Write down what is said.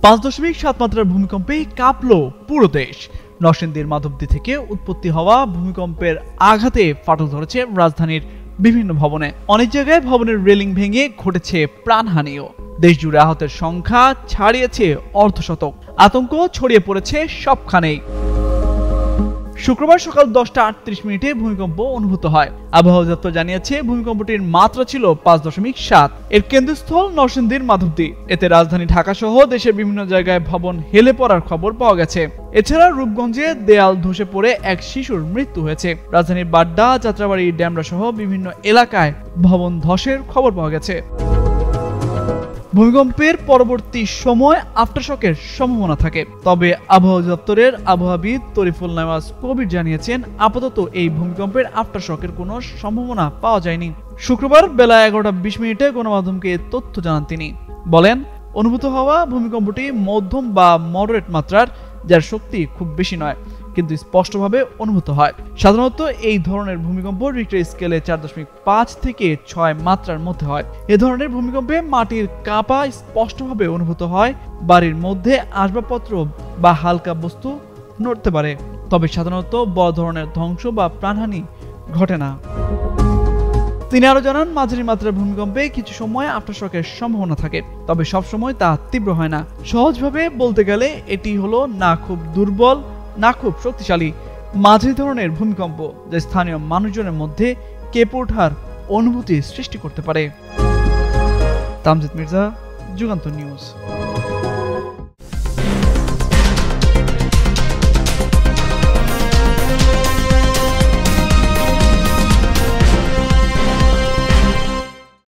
5.7 মাত্রার ভূমিকম্পে কাঁপলো পুরো দেশ। নরসিংদীর মাধবদী থেকে উৎপত্তি হওয়া ভূমিকম্পের আঘাতে ফাটল ধরেছে রাজধানীর বিভিন্ন ভবনে। অনেক জায়গায় ভবনের রেলিং ভেঙে ঘটেছে প্রাণহানিও। দেশ জুড়ে আহতের সংখ্যা ছাড়িয়েছে অর্ধশতক। আতঙ্ক ছড়িয়ে পড়েছে সবখানেই। শুক্রবার সকাল 10টা 38 ভূমিকম্প অনুভূত হয়। আবহাওয়া দপ্তর জানিয়েছে ভূমিকম্পটির মাত্রা ছিল 5.7। এর কেন্দ্রস্থল নরসিংদীর মাধবদী। এতে রাজধানী ঢাকা সহ দেশের বিভিন্ন জায়গায় ভবন হেলে পড়ার খবর পাওয়া গেছে। এছাড়া রূপগঞ্জে দেয়াল ধসে পড়ে এক শিশুর মৃত্যু হয়েছে। রাজধানীর বাড্ডা, যাত্রাবাড়ি, ডেমরা সহ বিভিন্ন এলাকায় ভবন ধসের খবর পাওয়া গেছে। ভূমিকম্পের পরবর্তী সময় আফটারশকের সম্ভাবনা থাকে, তবে আবহাওয়া দপ্তরের আবহাওয়াবিদ তরিফুল নেওয়াজ কবির জানিয়েছেন আপাতত এই ভূমিকম্পের আফটারশকের কোনো সম্ভাবনা পাওয়া যায়নি। শুক্রবার বেলা 11টা 20 গণমাধ্যমকে তথ্য জানান তিনি। বলেন, অনুভূত হওয়া ভূমিকম্পটি মধ্যম বা মডারেট মাত্রার, যার শক্তি খুব বেশি নয়, কিন্তু স্পষ্টভাবে অনুভূত হয়। সাধারণত এই ধরনের ভূমিকম্প রিক্টার স্কেলে 4.5 থেকে 6 মাত্রার মধ্যে হয়। এ ধরনের ভূমিকম্পে মাটির কাঁপা স্পষ্টভাবে অনুভূত হয়। বাড়ির মধ্যে আসবাবপত্র বা হালকা বস্তু নড়তে পারে, তবে সাধারণত বড় ধরনের ধ্বংস বা প্রাণহানি ঘটে না। তিনি আরো জানান, মাঝারি মাত্রার ভূমিকম্পে কিছু সময় আফটারশকের সম্ভাবনা থাকে, তবে সবসময় তা তীব্র হয় না। সহজভাবে বলতে গেলে এটি হলো না খুব দুর্বল না খুব শক্তিশালী মাঝারি ধরনের ভূমিকম্প, যা স্থানীয় মানুষজনের মধ্যে কেঁপে ওঠার অনুভূতি সৃষ্টি করতে পারে। তামজিদ মির্জা, যুগান্তর নিউজ।